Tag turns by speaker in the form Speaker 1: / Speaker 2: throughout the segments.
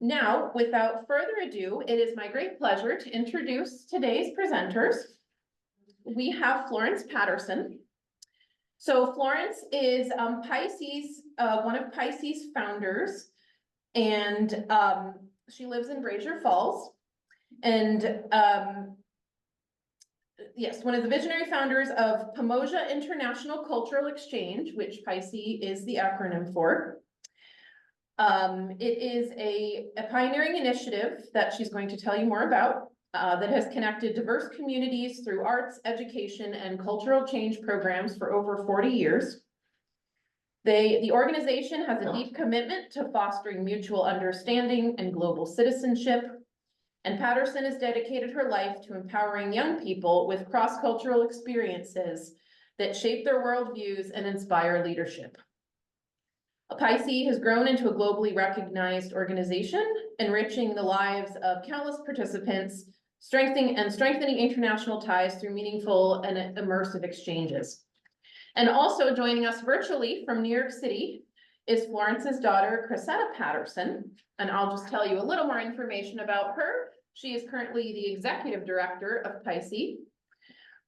Speaker 1: Now, without further ado, it is my great pleasure to introduce today's presenters. We have Florence Patterson. So Florence is PICEI's, one of PICEI's founders, and she lives in Brasher Falls. And yes, one of the visionary founders of Pamoja International Cultural Exchange, which PICEI is the acronym for. It is a pioneering initiative that she's going to tell you more about that has connected diverse communities through arts, education, and cultural change programs for over 40 years. The organization has a deep commitment to fostering mutual understanding and global citizenship. And Patterson has dedicated her life to empowering young people with cross-cultural experiences that shape their worldviews and inspire leadership. PICEI has grown into a globally recognized organization, enriching the lives of countless participants, strengthening international ties through meaningful and immersive exchanges. And also joining us virtually from New York City is Florence's daughter, Chrysetta Patterson. And I'll just tell you a little more information about her. She is currently the executive director of PICEI.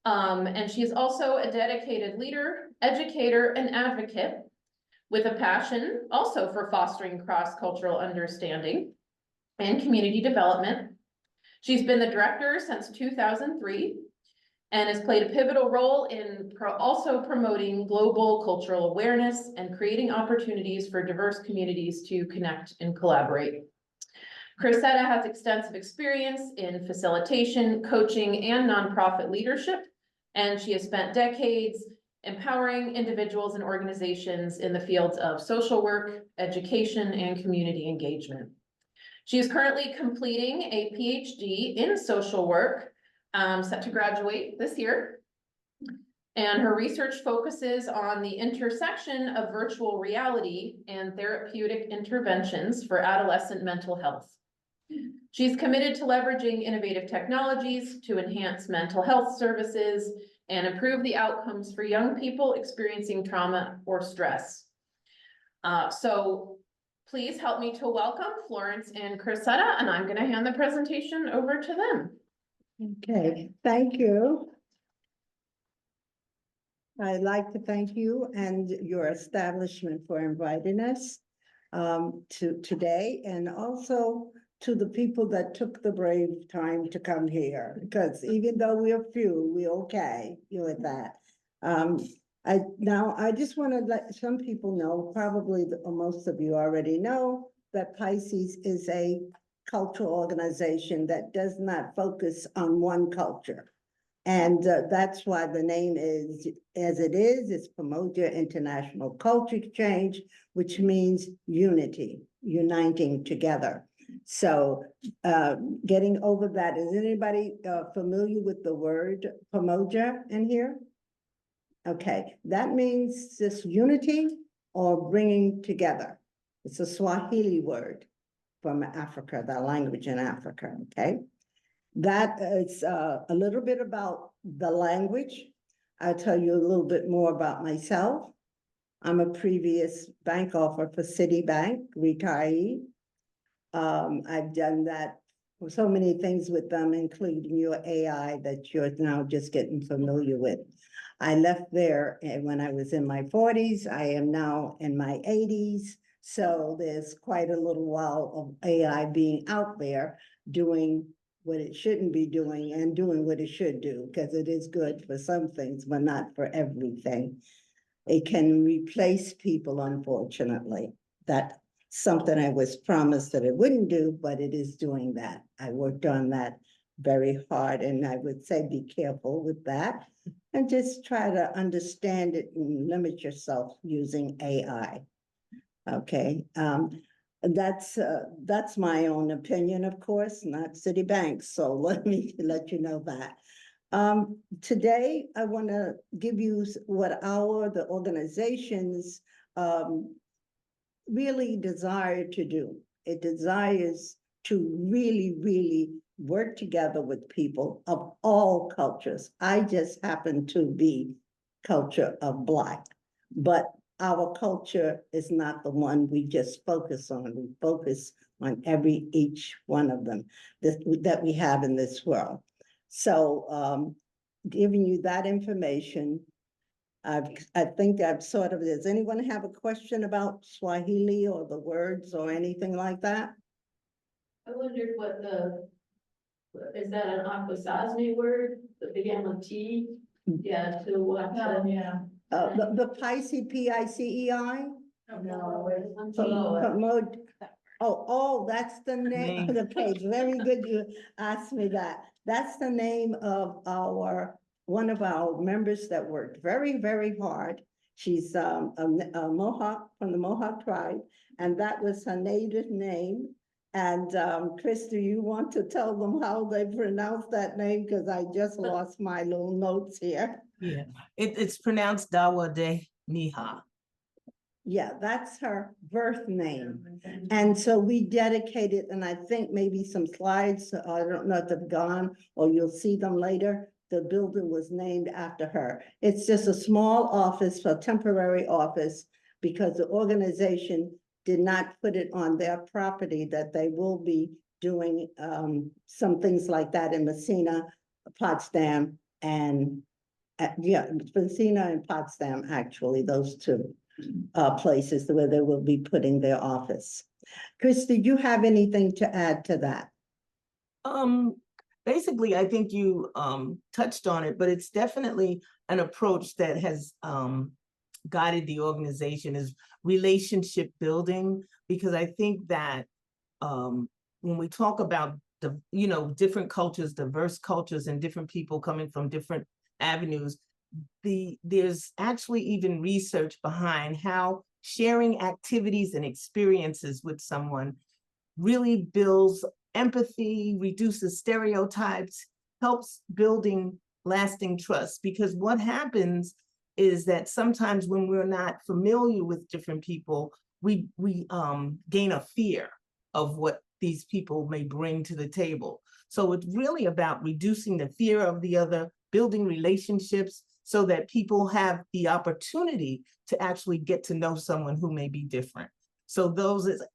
Speaker 1: And she is also a dedicated leader, educator, and advocate with a passion also for fostering cross-cultural understanding and community development. She's been the director since 2003 and has played a pivotal role in also promoting global cultural awareness and creating opportunities for diverse communities to connect and collaborate. Chrysetta has extensive experience in facilitation, coaching, and nonprofit leadership, and she has spent decades empowering individuals and organizations in the fields of social work, education, and community engagement. She is currently completing a PhD in social work, set to graduate this year. And her research focuses on the intersection of virtual reality and therapeutic interventions for adolescent mental health. She's committed to leveraging innovative technologies to enhance mental health services and improve the outcomes for young people experiencing trauma or stress. So please help me to welcome Florence and Chrysetta, and I'm going to hand the presentation over to them.
Speaker 2: Okay, thank you. I'd like to thank you and your establishment for inviting us to today, and also to the people that took the brave time to come here, because even though we're few, we're okay with that. I just want to let some people know, probably most of you already know, that PICEI is a cultural organization that does not focus on one culture. And that's why the name is as it is. It's Pamoja International Cultural Exchange, which means unity, uniting together. So getting over that, is anybody familiar with the word Pamoja in here? Okay, that means this unity or bringing together. It's a Swahili word from Africa, the language in Africa, okay? That is a little bit about the language. I'll tell you a little bit more about myself. I'm a previous bank officer for Citibank, retiree. I've done that for so many things with them, including your AI that you're now just getting familiar with. I left there when I was in my 40s. I am now in my 80s. So there's quite a little while of AI being out there doing what it shouldn't be doing and doing what it should do, because it is good for some things, but not for everything. It can replace people, unfortunately. That's something I was promised that it wouldn't do, but it is doing that. I worked on that very hard, and I would say be careful with that and just try to understand it and limit yourself using AI. Okay, that's my own opinion, of course, not Citibank. So let me let you know that. Today, I want to give you what the organizations really desire to do. It desires to really, really work together with people of all cultures. I just happen to be culture of Black, but our culture is not the one we just focus on. We focus on each one of them that we have in this world. So giving you that information, I think I've sort of, does anyone have a question about Swahili or the words or anything like that?
Speaker 3: I wondered what is that an Akwesasne word that began with T? Yeah, to what?
Speaker 4: Yeah.
Speaker 2: The PICEI, PICEI?
Speaker 3: No, it's
Speaker 2: Promote, that's the name of the page. Very good you asked me that. That's the name of one of our members that worked very, very hard. She's a Mohawk, from the Mohawk tribe, and that was her native name. And Chris, do you want to tell them how they pronounce that name? Because I just lost my little notes here.
Speaker 4: Yeah, it's pronounced Dawade Niha.
Speaker 2: Yeah, that's her birth name. And so we dedicated, and I think maybe some slides, I don't know if they've gone or you'll see them later. The building was named after her. It's just a small office, a temporary office, because the organization did not put it on their property, that they will be doing some things like that in Messina, Potsdam, and Messina and Potsdam, actually, those two places where they will be putting their office. Chris, do you have anything to add to that?
Speaker 4: Basically, I think you touched on it, but it's definitely an approach that has guided the organization, is relationship building, because I think that when we talk about different cultures, diverse cultures, and different people coming from different avenues, there's actually even research behind how sharing activities and experiences with someone really builds empathy, reduces stereotypes, helps building lasting trust. Because what happens is that sometimes when we're not familiar with different people, we gain a fear of what these people may bring to the table. So it's really about reducing the fear of the other, building relationships so that people have the opportunity to actually get to know someone who may be different. So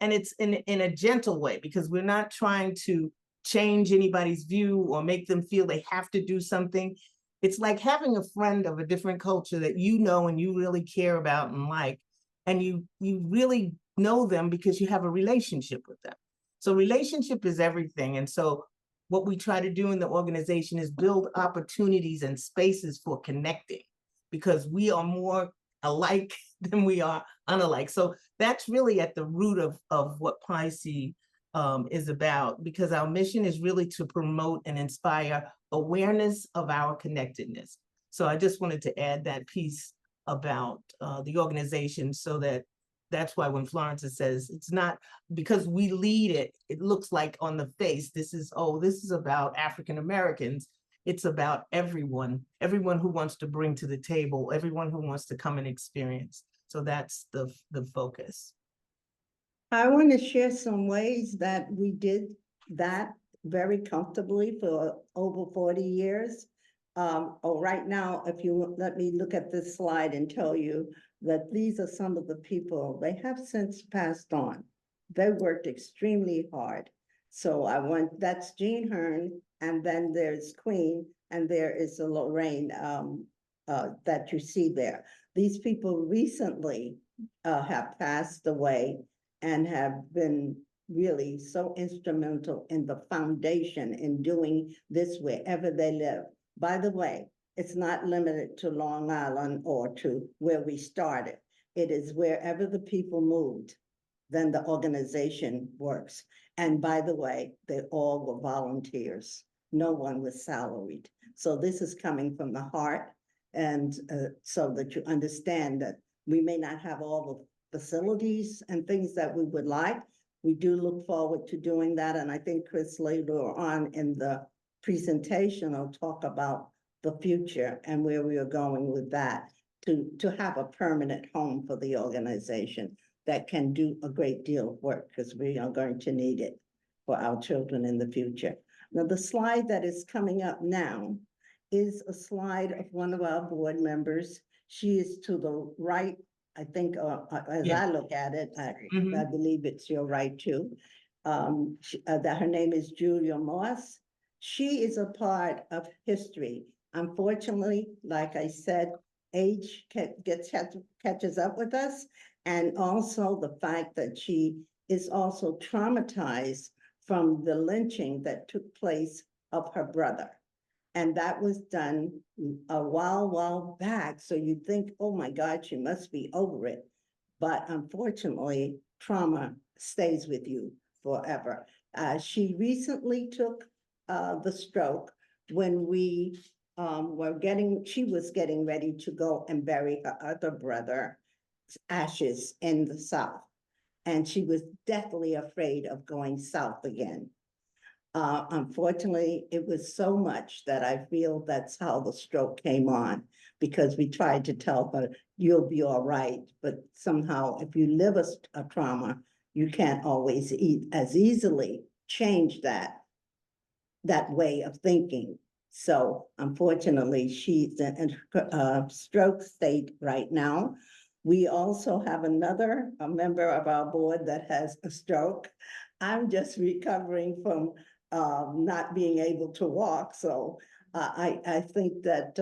Speaker 4: and it's in a gentle way, because we're not trying to change anybody's view or make them feel they have to do something. It's like having a friend of a different culture that you know and you really care about and like, and you really know them because you have a relationship with them. So relationship is everything. And so what we try to do in the organization is build opportunities and spaces for connecting, because we are more alike than we are unalike. So that's really at the root of what PICEI is about, because our mission is really to promote and inspire awareness of our connectedness. So I just wanted to add that piece about the organization, so that's why when Florence says it's not because we lead it, it looks like on the face, this is about African Americans. It's about everyone who wants to bring to the table, everyone who wants to come and experience. So that's the focus.
Speaker 2: I want to share some ways that we did that very comfortably for over 40 years. Right now, if you let me look at this slide and tell you that these are some of the people, they have since passed on. They worked extremely hard. So that's Jean Hearn, and then there's Queen, and there is a Lorraine that you see there. These people recently have passed away and have been really so instrumental in the foundation in doing this wherever they live. By the way, it's not limited to Long Island or to where we started. It is wherever the people moved, then the organization works. And by the way, they all were volunteers. No one was salaried. So this is coming from the heart, and so that you understand that we may not have all the facilities and things that we would like. We do look forward to doing that. And I think Chris later on in the presentation will talk about the future and where we are going with that, to have a permanent home for the organization that can do a great deal of work, because we are going to need it for our children in the future. Now, the slide that is coming up now is a slide of one of our board members. She is to the right, I think, as I look at it, I believe it's your right too. that her name is Julia Moss. She is a part of history. Unfortunately, like I said, age catches up with us. And also the fact that she is also traumatized from the lynching that took place of her brother. And that was done a while back. So you'd think, oh my God, she must be over it. But unfortunately, trauma stays with you forever. She recently took the stroke when she was getting ready to go and bury her other brother's ashes in the South. And she was deathly afraid of going south again. Unfortunately, it was so much that I feel that's how the stroke came on, because we tried to tell her, you'll be all right. But somehow, if you live a trauma, you can't always as easily change that way of thinking. So unfortunately, she's in a stroke state right now. We also have a member of our board that has a stroke. I'm just recovering from not being able to walk. So I think that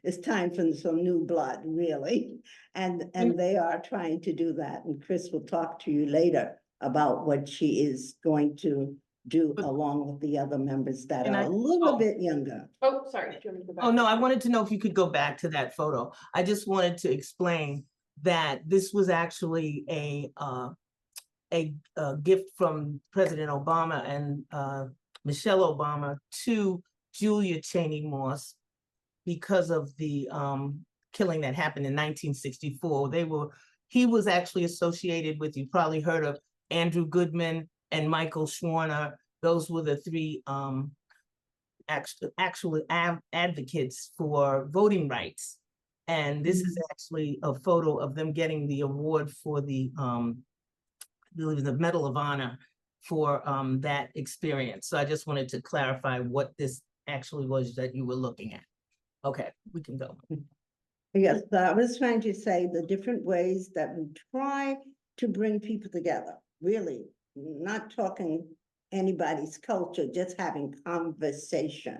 Speaker 2: it's time for some new blood, really. And they are trying to do that. And Chris will talk to you later about what she is going to do along with the other members that are a little bit younger.
Speaker 1: Oh, sorry. Do you want me to go back?
Speaker 4: Oh, no, I wanted to know if you could go back to that photo. I just wanted to explain that this was actually a gift from President Obama and Michelle Obama to Julia Cheney Moss because of the killing that happened in 1964. He was actually associated with, you probably heard of Andrew Goodman and Michael Schwerner. Those were the three actual advocates for voting rights. And this is actually a photo of them getting the award for the Medal of Honor for that experience. So I just wanted to clarify what this actually was that you were looking at. Okay, we can go.
Speaker 2: Yes, but I was trying to say the different ways that we try to bring people together, really, not talking anybody's culture, just having conversation.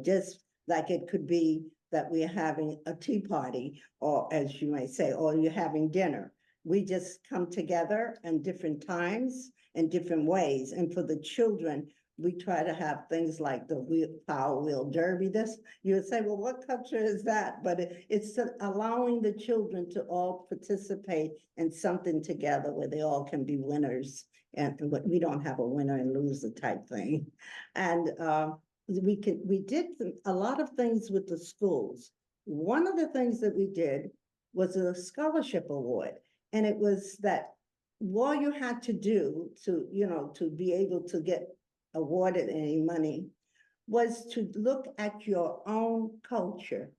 Speaker 2: Just like it could be that we're having a tea party, or as you may say, or you're having dinner. We just come together in different times in different ways. And for the children, we try to have things like the Power Wheel Derby. You would say, well, what culture is that? But it's allowing the children to all participate in something together where they all can be winners. And we don't have a winner and loser type thing. And we did a lot of things with the schools. One of the things that we did was a scholarship award. And it was that all you had to do to be able to get awarded any money was to look at your own culture,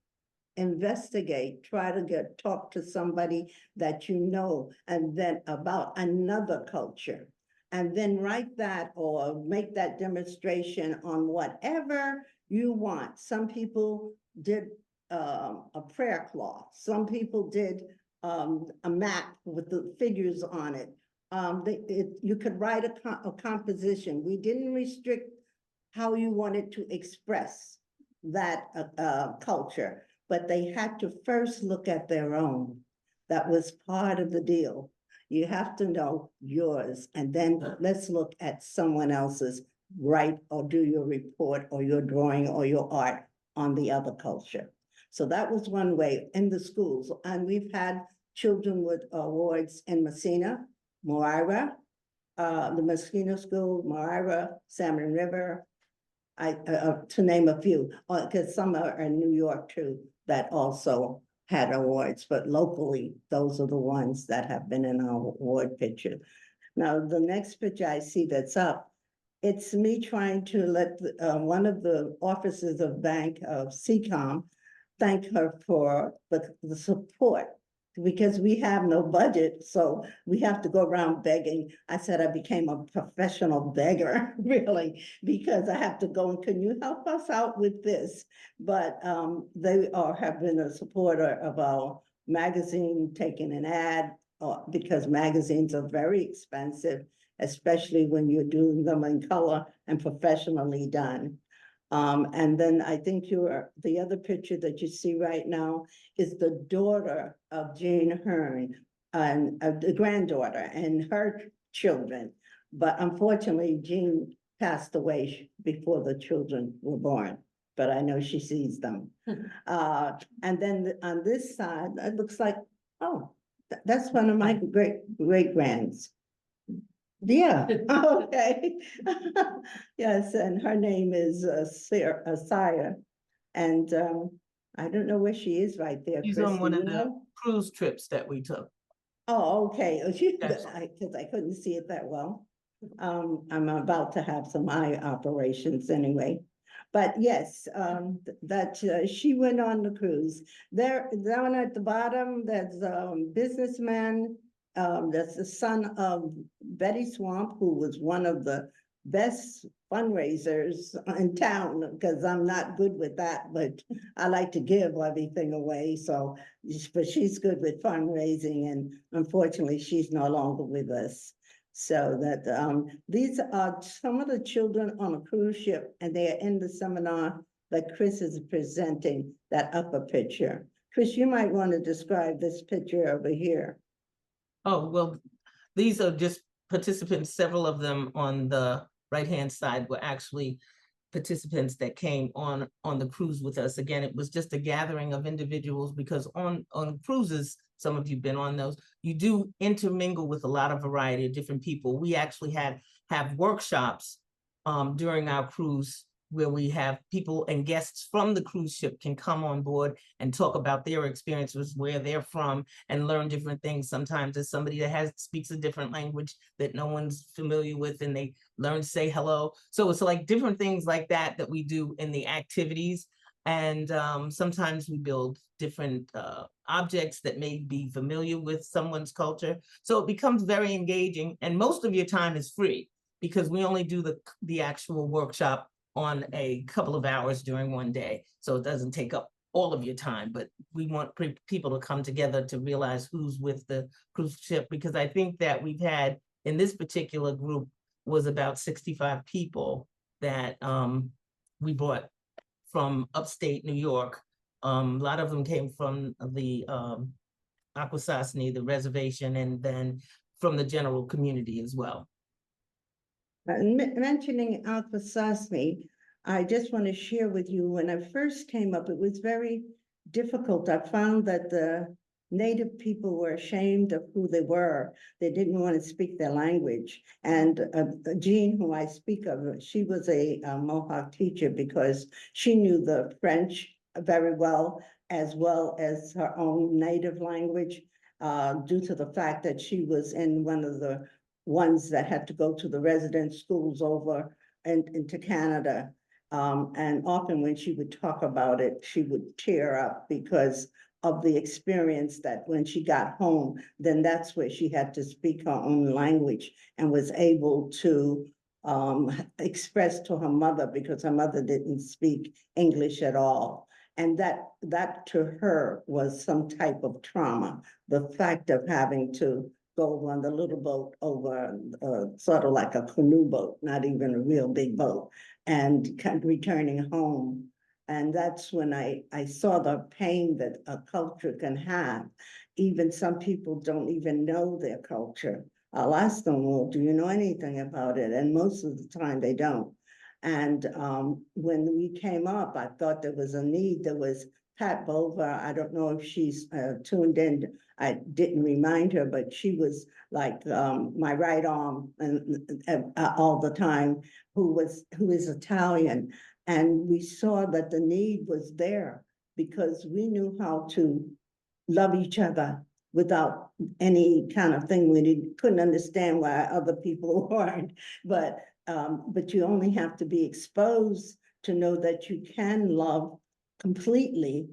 Speaker 2: investigate, try to talk to somebody that you know, and then about another culture, and then write that or make that demonstration on whatever you want. Some people did a prayer cloth. Some people did a map with the figures on it. You could write a composition. We didn't restrict how you wanted to express that culture, but they had to first look at their own. That was part of the deal. You have to know yours, and then let's look at someone else's, write or do your report or your drawing or your art on the other culture. So that was one way in the schools. And we've had children with awards in Messina, Moira, the Mosquito School, Moira, Salmon River, to name a few, because some are in New York too, that also had awards, but locally, those are the ones that have been in our award picture. Now, the next picture I see that's up, it's me trying to let one of the officers of bank of CCOM thank her for the support, because we have no budget, so we have to go around begging. I said I became a professional beggar, really, because I have to go and can you help us out with this? But they have been a supporter of our magazine, taking an ad, because magazines are very expensive, especially when you're doing them in color and professionally done. And then I think the other picture that you see right now is the daughter of Jane Hearn, and the granddaughter and her children. But unfortunately, Jean passed away before the children were born, but I know she sees them. And then on this side, it looks like, oh, that's one of my great grands. Yeah, okay. Yes, and her name is Sire. And I don't know where she is right there.
Speaker 4: She's
Speaker 2: Chris,
Speaker 4: on one
Speaker 2: do
Speaker 4: of
Speaker 2: you
Speaker 4: the
Speaker 2: know?
Speaker 4: cruise trips that we took.
Speaker 2: Oh, okay. Oh,
Speaker 4: That's-
Speaker 2: because I couldn't see it that well. I'm about to have some eye operations anyway. But yes, she went on the cruise. There, down at the bottom, there's businessman. That's the son of Betty Swamp, who was one of the best fundraisers in town, because I'm not good with that, but I like to give everything away. So, but she's good with fundraising, and unfortunately, she's no longer with us. So that these are some of the children on a cruise ship, and they are in the seminar that Chris is presenting, that upper picture. Chris, you might want to describe this picture over here.
Speaker 4: Oh, well, these are just participants. Several of them on the right-hand side were actually participants that came on the cruise with us. Again, it was just a gathering of individuals, because on cruises, some of you've been on those, you do intermingle with a lot of variety of different people. We actually have workshops during our cruise, where we have people and guests from the cruise ship can come on board and talk about their experiences, where they're from, and learn different things. Sometimes there's somebody that speaks a different language that no one's familiar with, and they learn to say hello. So it's like different things like that we do in the activities. And sometimes we build different objects that may be familiar with someone's culture. So it becomes very engaging, and most of your time is free, because we only do the actual workshop on a couple of hours during one day. So it doesn't take up all of your time, but we want people to come together to realize who's with the cruise ship, because I think that we've had, in this particular group, was about 65 people that we brought from upstate New York. A lot of them came from the Akwesasne, the reservation, and then from the general community as well.
Speaker 2: Mentioning Akwesasne, I just want to share with you, when I first came up, it was very difficult. I found that the Native people were ashamed of who they were. They didn't want to speak their language. And Jean, who I speak of, she was a Mohawk teacher, because she knew the French very well as her own native language, due to the fact that she was in one of the ones that had to go to the resident schools over into Canada. And often when she would talk about it, she would tear up, because of the experience that when she got home, then that's where she had to speak her own language, and was able to express to her mother, because her mother didn't speak English at all. And that to her was some type of trauma, the fact of having to go on the little boat over, sort of like a canoe boat, not even a real big boat, and returning home. And that's when I saw the pain that a culture can have. Even some people don't even know their culture. I'll ask them, well, do you know anything about it? And most of the time they don't. And when we came up, I thought there was a need. There was Pat Bova. I don't know if she's tuned in. I didn't remind her, but she was like my right arm and all the time, who is Italian. And we saw that the need was there, because we knew how to love each other without any kind of thing. We couldn't understand why other people weren't, but you only have to be exposed to know that you can love completely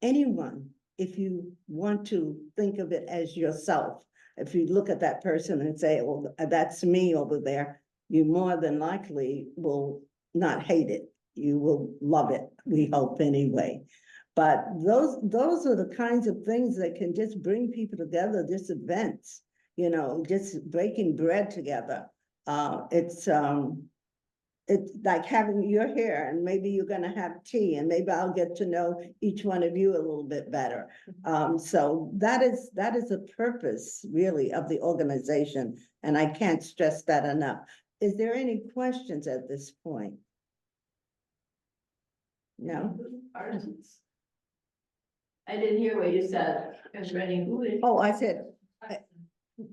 Speaker 2: anyone, if you want to think of it as yourself. If you look at that person and say, well, that's me over there, you more than likely will not hate it. You will love it, we hope anyway. But those are the kinds of things that can just bring people together, these events. you know, just breaking bread together. It's like having your hair, and maybe you're gonna have tea, and maybe I'll get to know each one of you a little bit better. So that is the purpose really of the organization, and I can't stress that enough. Is there any questions at this point? No?
Speaker 3: Artisans. I didn't hear what you said. Is there any who is?
Speaker 2: Oh, I said,
Speaker 5: Do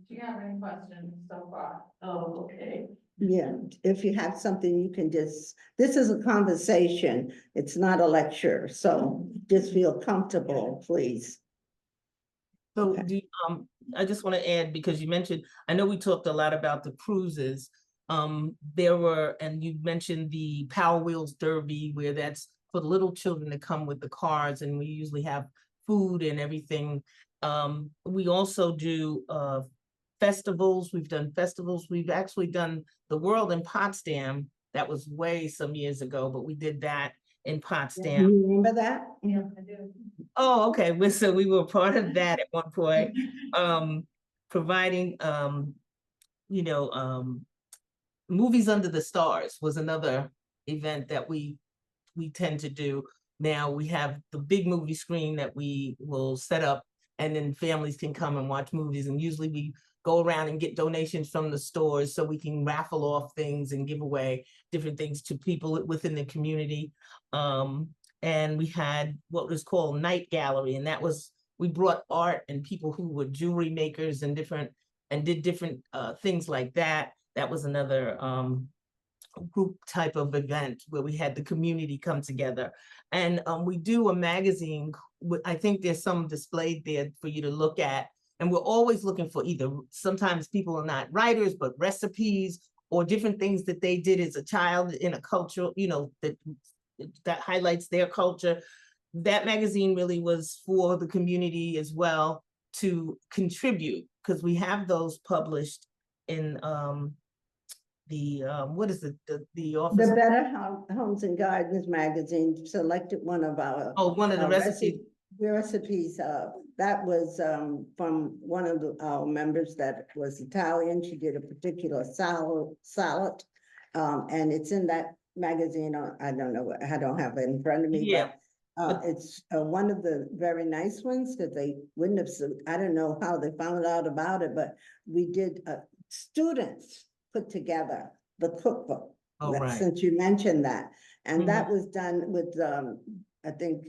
Speaker 5: you have any questions so far?
Speaker 3: Oh, okay.
Speaker 2: yeah, if you have something, you can just, this is a conversation, it's not a lecture, so just feel comfortable, please.
Speaker 4: So
Speaker 2: Okay.
Speaker 4: do, I just want to add, because you mentioned, I know we talked a lot about the cruises. There were, and you mentioned the Power Wheels Derby, where that's for the little children to come with the cars, and we usually have food and everything. We also do festivals. We've done festivals. We've actually done the World in Potsdam. That was way some years ago, but we did that in
Speaker 2: Do
Speaker 4: Potsdam.
Speaker 2: you remember that?
Speaker 5: Yeah, I do.
Speaker 4: Oh, okay. So we were part of that at one point, providing, you know, Movies Under the Stars was another event that we tend to do. Now we have the big movie screen that we will set up, and then families can come and watch movies. And usually we go around and get donations from the stores so we can raffle off things and give away different things to people within the community. And we had what was called Night Gallery, and that was, we brought art and people who were jewelry makers and did different things like that. That was another group type of event where we had the community come together. And we do a magazine. I think there's some displayed there for you to look at. And we're always looking for either, sometimes people are not writers, but recipes or different things that they did as a child in a culture, you know, that highlights their culture. That magazine really was for the community as well to contribute, because we have those published in what is it, the office?
Speaker 2: The Better Homes and Gardens magazine selected one of our
Speaker 4: Oh, one of the recipes.
Speaker 2: recipes. That was from one of our members that was Italian. She did a particular salad, and it's in that magazine. I don't know, I don't have it in front of me,
Speaker 4: Yeah.
Speaker 2: but it's one of the very nice ones, that they wouldn't have, I don't know how they found out about it, but we did, students put together the cookbook.
Speaker 4: Oh, right.
Speaker 2: Since you mentioned that, and
Speaker 4: Mhm.
Speaker 2: that was done with, I think,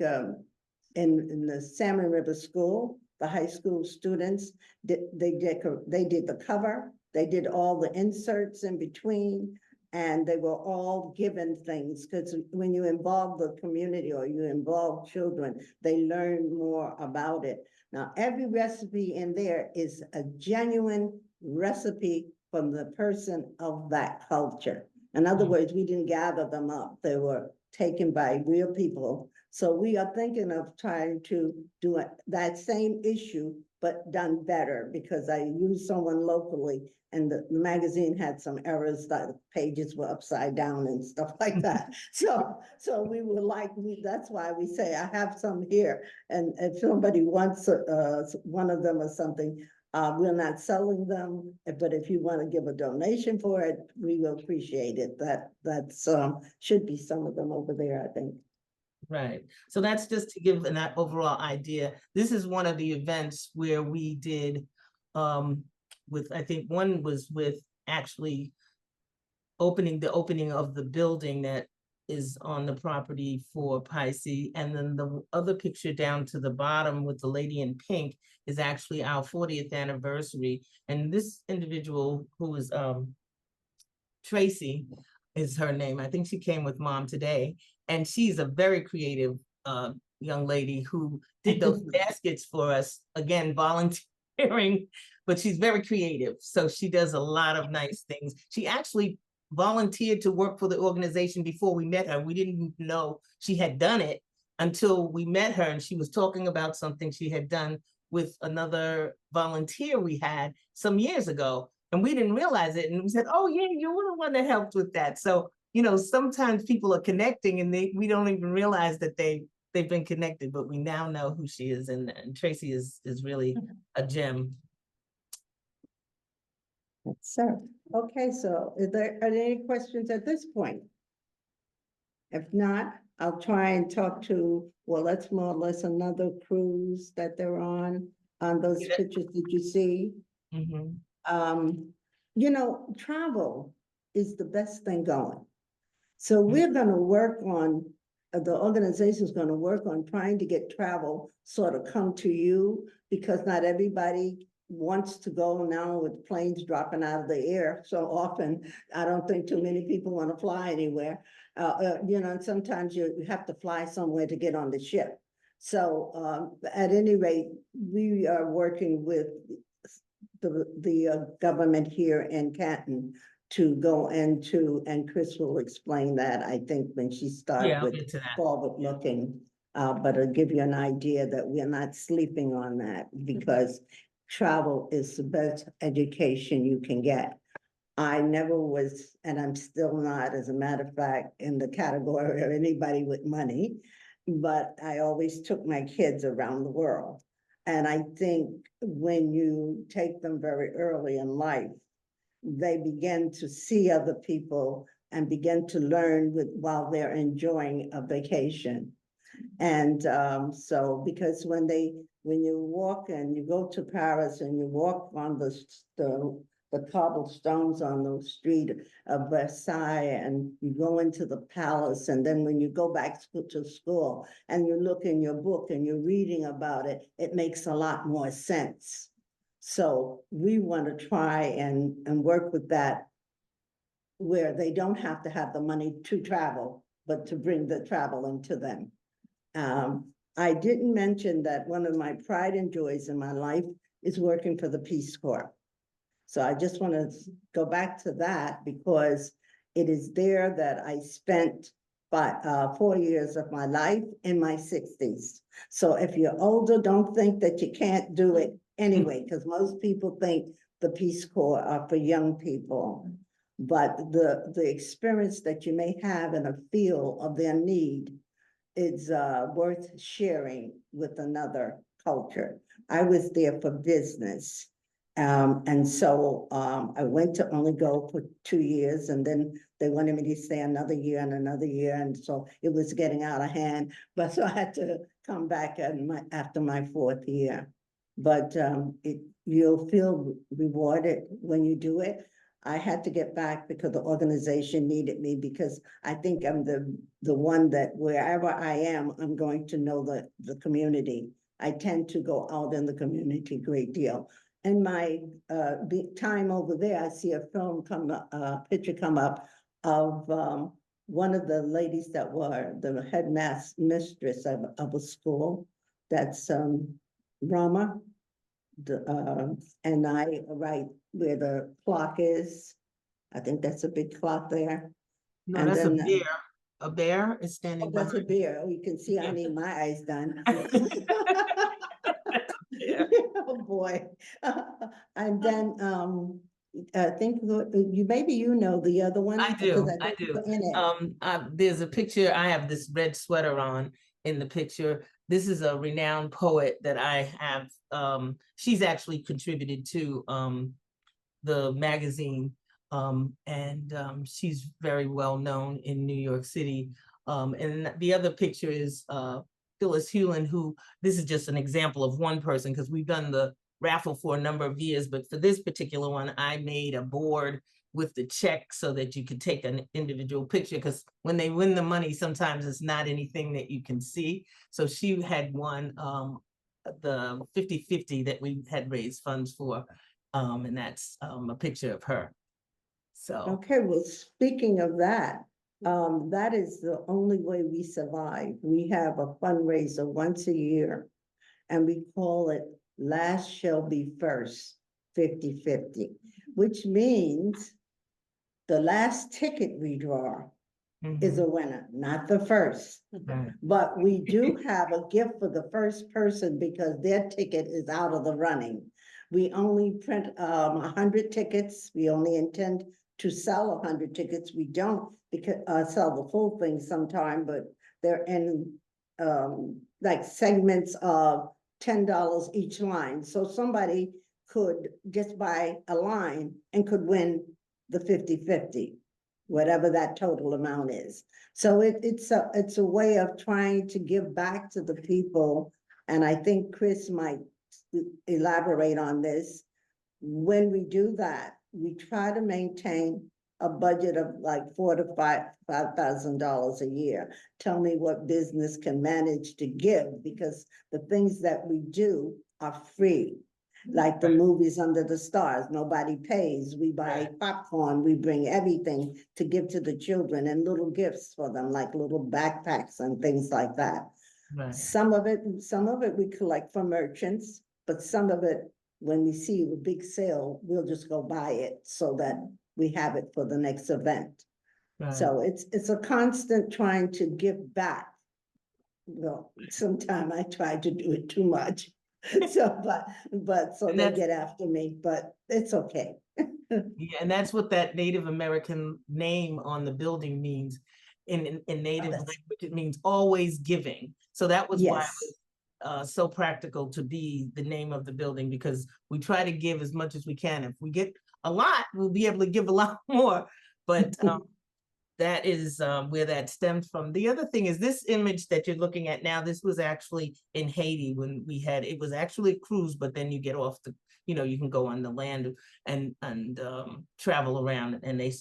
Speaker 2: in the Salmon River School, the high school students, they did the cover, they did all the inserts in between, and they were all given things, because when you involve the community or you involve children, they learn more about it. Now, every recipe in there is a genuine recipe from the person of that culture. In other words, we didn't gather them up. They were taken by real people. So we are thinking of trying to do that same issue, but done better, because I used someone locally, and the magazine had some errors, that the pages were upside down and stuff like that. So we were like, that's why we say, I have some here. And if somebody wants one of them or something, we're not selling them, but if you want to give a donation for it, we will appreciate it. That's should be some of them over there, I think.
Speaker 4: Right. So that's just to give an overall idea. This is one of the events where we did with, I think one was with actually the opening of the building that is on the property for PICEI. And then the other picture down to the bottom with the lady in pink is actually our 40th anniversary. And this individual, who is Tracy is her name. I think she came with mom today. And she's a very creative young lady who did those baskets for us, again, volunteering, but she's very creative. So she does a lot of nice things. She actually volunteered to work for the organization before we met her. We didn't know she had done it until we met her, and she was talking about something she had done with another volunteer we had some years ago, and we didn't realize it. And we said, oh yeah, you were the one that helped with that. So, you know, sometimes people are connecting and we don't even realize that they've been connected, but we now know who she is. And Tracy is really a gem.
Speaker 2: So, okay, so are there any questions at this point? If not, I'll try and talk to, well, that's more or less another cruise that they're on those
Speaker 4: Yeah.
Speaker 2: pictures that you see.
Speaker 4: Mhm.
Speaker 2: Travel is the best thing going. So we're gonna work on, the organization's gonna work on trying to get travel sort of come to you, because not everybody wants to go now with planes dropping out of the air so often. I don't think too many people want to fly anywhere. And sometimes you have to fly somewhere to get on the ship. So at any rate, we are working with the government here in Canton to go into, and Chris will explain that, I think, when she
Speaker 4: Yeah,
Speaker 2: starts
Speaker 4: I'll
Speaker 2: with
Speaker 4: get to that.
Speaker 2: forward looking. But it'll give you an idea that we're not sleeping on that, because travel is the best education you can get. I never was, and I'm still not, as a matter of fact, in the category of anybody with money, but I always took my kids around the world. And I think when you take them very early in life, they begin to see other people and begin to learn while they're enjoying a vacation. And so, because when you walk and you go to Paris and you walk on the cobblestones on the street of Versailles, and you go into the palace, and then when you go back to school and you look in your book and you're reading about it, it makes a lot more sense. So we want to try and work with that, where they don't have to have the money to travel, but to bring the travel into them. I didn't mention that one of my pride and joys in my life is working for the Peace Corps. So I just want to go back to that, because it is there that I spent 4 years of my life in my 60s. So if you're older, don't think that you can't do it anyway, because most people think the Peace Corps are for young people. But the experience that you may have in a field of their need is worth sharing with another culture. I was there for business. And so I went to only go for 2 years, and then they wanted me to stay another year and another year. And so it was getting out of hand. But so I had to come back after my 4th year. But you'll feel rewarded when you do it. I had to get back because the organization needed me, because I think I'm the one that wherever I am, I'm going to know the community. I tend to go out in the community a great deal. In my time over there, I see a picture come up of one of the ladies that were the headmistress of a school. That's Rama. And I right where the clock is. I think that's a big clock there.
Speaker 4: No,
Speaker 2: And
Speaker 4: that's a
Speaker 2: then,
Speaker 4: bear. A bear is standing
Speaker 2: Oh, that's a
Speaker 4: behind.
Speaker 2: beer. Oh, you can see I
Speaker 4: Yeah.
Speaker 2: need my eyes done.
Speaker 4: Yeah.
Speaker 2: Oh, boy. And then, I think maybe you know the other one.
Speaker 4: I
Speaker 2: because
Speaker 4: do, I
Speaker 2: think
Speaker 4: do.
Speaker 2: you're in it.
Speaker 4: There's a picture, I have this red sweater on in the picture. This is a renowned poet that I have, she's actually contributed to the magazine. And she's very well known in New York City. And the other picture is Phyllis Hewlin, who, this is just an example of one person, because we've done the raffle for a number of years, but for this particular one, I made a board with the check so that you could take an individual picture, because when they win the money, sometimes it's not anything that you can see. So she had won the 50-50 that we had raised funds for. And that's a picture of her. So,
Speaker 2: Okay, well, speaking of that, that is the only way we survive. We have a fundraiser once a year, and we call it Last Shall Be First, 50-50, which means the last ticket we draw is a winner, not the first.
Speaker 4: right.
Speaker 2: But we do have a gift for the first person, because their ticket is out of the running. We only print 100 tickets. We only intend to sell 100 tickets. We don't sell the full thing sometime, but they're in like segments of $10 each line. So somebody could just buy a line and could win the 50-50, whatever that total amount is. So it's a way of trying to give back to the people. And I think Chris might elaborate on this. When we do that, we try to maintain a budget of like $4,000 to $5,000 a year. Tell me what business can manage to give, because the things that we do are free. Like the movies under the stars, nobody pays. We buy popcorn, we bring everything to give to the children and little gifts for them, like little backpacks and things like that.
Speaker 4: Right.
Speaker 2: Some of it we collect from merchants, but some of it, when we see a big sale, we'll just go buy it so that we have it for the next event.
Speaker 4: Right.
Speaker 2: So it's a constant trying to give back. Well, sometimes I try to do it too much. So, but so
Speaker 4: And
Speaker 2: they
Speaker 4: that's-
Speaker 2: get after me, but it's okay.
Speaker 4: Yeah, and that's what that Native American name on the building means. In Native
Speaker 2: That's-
Speaker 4: language, it means always giving. So that was why it
Speaker 2: Yes.
Speaker 4: was so practical to be the name of the building, because we try to give as much as we can. If we get a lot, we'll be able to give a lot more. But that is where that stems from. The other thing is this image that you're looking at now, this was actually in Haiti when we had, it was actually a cruise, but then you get off the, you can go on the land and travel around, and they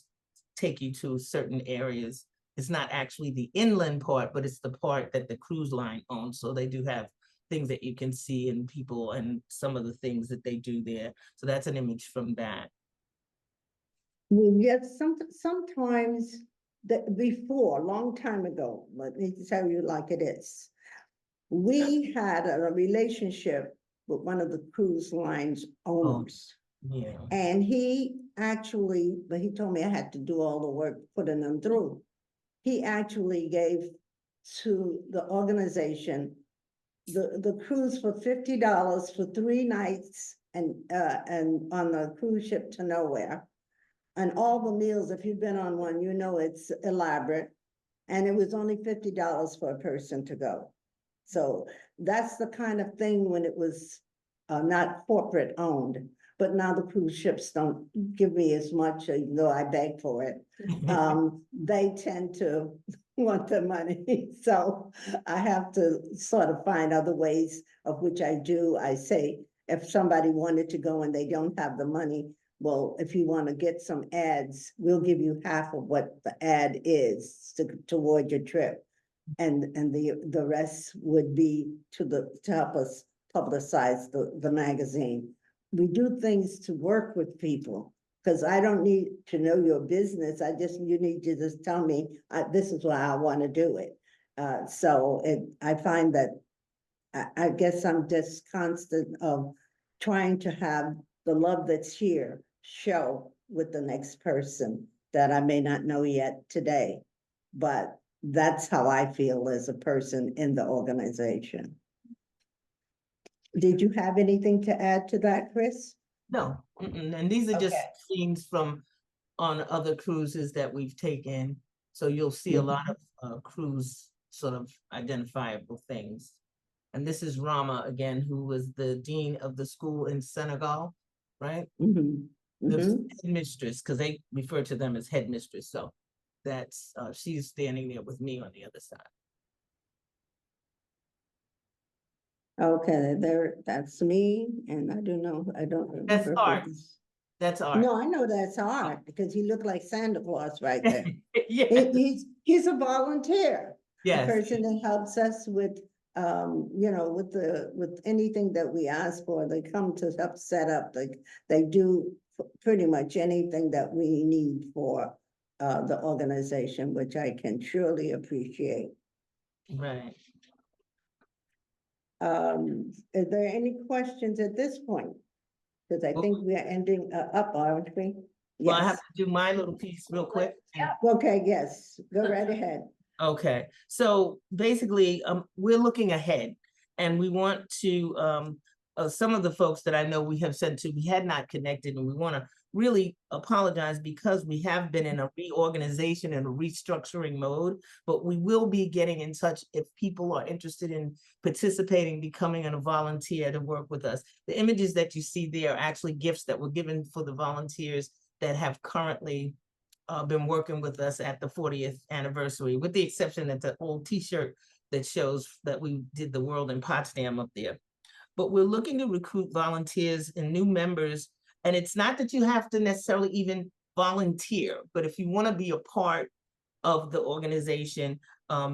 Speaker 4: take you to certain areas. It's not actually the inland part, but it's the part that the cruise line owns. So they do have things that you can see and people and some of the things that they do there. So that's an image from that.
Speaker 2: We get sometimes before, a long time ago, let me tell you like it is. We had a relationship with one of the cruise lines owners.
Speaker 4: Yeah.
Speaker 2: And he actually, but he told me I had to do all the work putting them through. He actually gave to the organization the cruise for $50 for 3 nights and on the cruise ship to nowhere. And all the meals, if you've been on one, you know it's elaborate. And it was only $50 for a person to go. So that's the kind of thing when it was not corporate owned. But now the cruise ships don't give me as much, even though I beg for it. They tend to want the money. So I have to sort of find other ways, of which I do. I say, if somebody wanted to go and they don't have the money, well, if you want to get some ads, we'll give you half of what the ad is toward your trip. And the rest would be to help us publicize the magazine. We do things to work with people, because I don't need to know your business. You need to just tell me, this is why I want to do it. I find that I guess I'm just constant of trying to have the love that's here show with the next person that I may not know yet today, but that's how I feel as a person in the organization. Did you have anything to add to that, Chris?
Speaker 4: No, and these are just
Speaker 2: Okay.
Speaker 4: scenes from on other cruises that we've taken. So you'll see a lot of cruise sort of identifiable things. And this is Rama again, who was the dean of the school in Senegal, right? The headmistress, because they refer to them as headmistress. So that's she's standing there with me on the other side.
Speaker 2: Okay, that's me, and I don't remember.
Speaker 4: That's art. That's art.
Speaker 2: No, I know that's art, because he looked like Santa Claus right there.
Speaker 4: Yeah.
Speaker 2: He's a volunteer.
Speaker 4: Yes.
Speaker 2: The person that helps us with, with anything that we ask for. They come to help set up, they do pretty much anything that we need for the organization, which I can surely appreciate.
Speaker 4: Right.
Speaker 2: Is there any questions at this point? Because I think we are ending up, aren't we?
Speaker 4: Well, I have
Speaker 2: Yes.
Speaker 4: to do my little piece real quick.
Speaker 2: Okay, yes, go right ahead.
Speaker 4: Okay, so basically, we're looking ahead, and we want to, some of the folks that I know we have said to, we had not connected, and we want to really apologize because we have been in a reorganization and a restructuring mode, but we will be getting in touch if people are interested in participating, becoming a volunteer to work with us. The images that you see there are actually gifts that were given for the volunteers that have currently been working with us at the 40th anniversary, with the exception that the old t-shirt that shows that we did the World in Potsdam up there. But we're looking to recruit volunteers and new members. And it's not that you have to necessarily even volunteer, but if you want to be a part of the organization,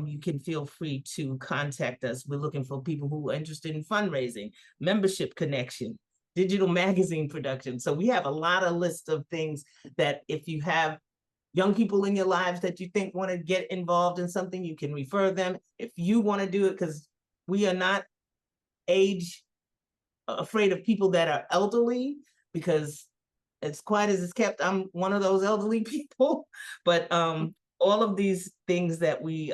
Speaker 4: you can feel free to contact us. We're looking for people who are interested in fundraising, membership connection, digital magazine production. So we have a lot of list of things that if you have young people in your lives that you think want to get involved in something, you can refer them. If you want to do it, because we are not afraid of people that are elderly, because as quiet as it's kept, I'm one of those elderly people. But all of these things that we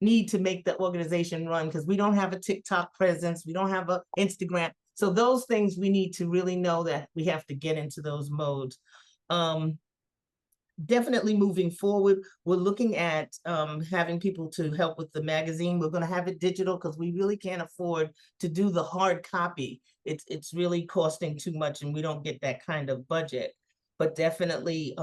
Speaker 4: need to make the organization run, because we don't have a TikTok presence, we don't have an Instagram. So those things we need to really know that we have to get into those modes. Definitely moving forward, we're looking at having people to help with the magazine. We're going to have it digital because we really can't afford to do the hard copy. It's really costing too much and we don't get that kind of budget. But definitely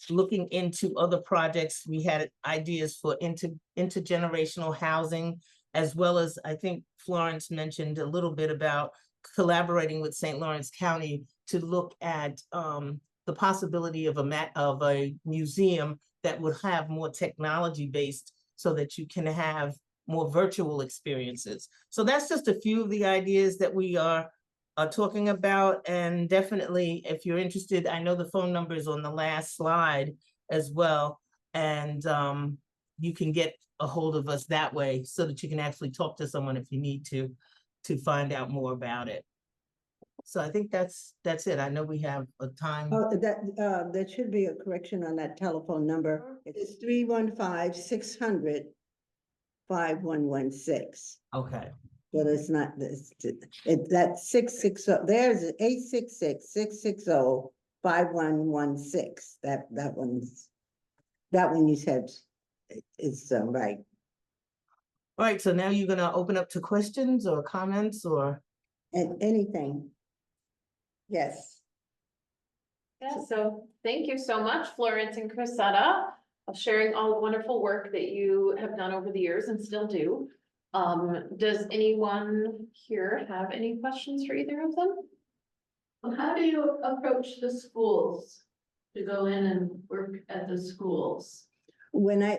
Speaker 4: looking into other projects. We had ideas for intergenerational housing, as well as I think Florence mentioned a little bit about collaborating with St. Lawrence County to look at the possibility of a museum that would have more technology based so that you can have more virtual experiences. So that's just a few of the ideas that we are talking about. And definitely, if you're interested, I know the phone number is on the last slide as well. And you can get a hold of us that way so that you can actually talk to someone if you need to find out more about it. So I think that's it. I know we have a time.
Speaker 2: Oh, there should be a correction on that telephone number. It is 315-600-5116.
Speaker 4: Okay.
Speaker 2: But it's not this, that's 660, there's 866-660-5116. That one you said is right.
Speaker 4: All right, so now you're gonna open up to questions or comments or?
Speaker 2: And anything. Yes.
Speaker 1: Yeah, so thank you so much, Florence and Chrysetta, of sharing all the wonderful work that you have done over the years and still do. Does anyone here have any questions for either of them?
Speaker 3: Well, how do you approach the schools to go in and work at the schools?
Speaker 2: When I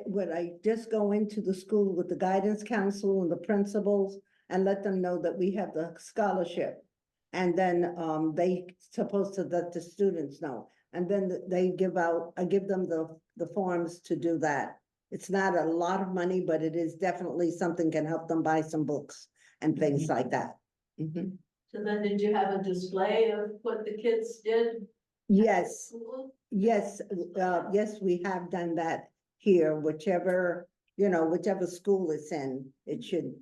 Speaker 2: just go into the school with the guidance council and the principals and let them know that we have the scholarship. And then they supposed to let the students know. And then I give them the forms to do that. It's not a lot of money, but it is definitely something can help them buy some books and things like that. Mm-hmm.
Speaker 3: So then did you have a display of what the kids did?
Speaker 2: Yes, yes, yes, we have done that here, whichever school it's in, it should,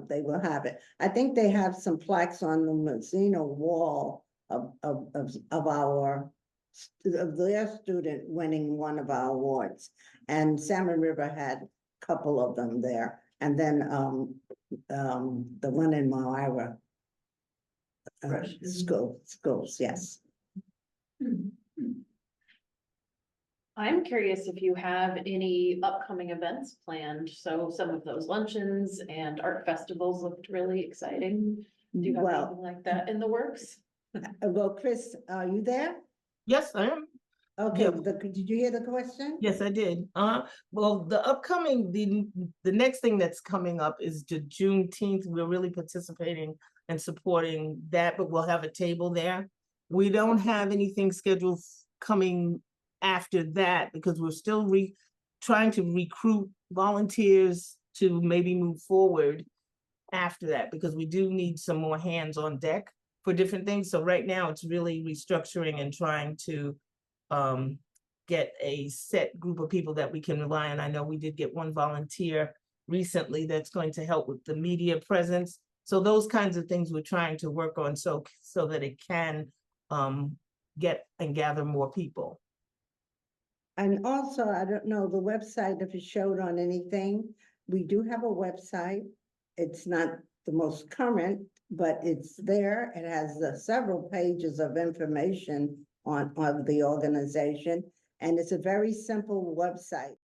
Speaker 2: they will have it. I think they have some plaques on the Mazzino wall of their student winning one of our awards. And Salmon River had a couple of them there. And then the one in Moira schools, yes.
Speaker 1: I'm curious if you have any upcoming events planned. So some of those luncheons and art festivals looked really exciting. Do you have anything like that in the works?
Speaker 2: Well, Chris, are you there?
Speaker 4: Yes, I am.
Speaker 2: Okay,
Speaker 4: Yeah.
Speaker 2: did you hear the question?
Speaker 4: Yes, I did. Well, the next thing that's coming up is the Juneteenth. We're really participating and supporting that, but we'll have a table there. We don't have anything scheduled coming after that because we're still trying to recruit volunteers to maybe move forward after that, because we do need some more hands on deck for different things. So right now it's really restructuring and trying to get a set group of people that we can rely on. I know we did get one volunteer recently that's going to help with the media presence. So those kinds of things we're trying to work on so that it can get and gather more people.
Speaker 2: And also, I don't know, the website, if it showed on anything, we do have a website. It's not the most current, but it's there. It has several pages of information on the organization. And it's a very simple website.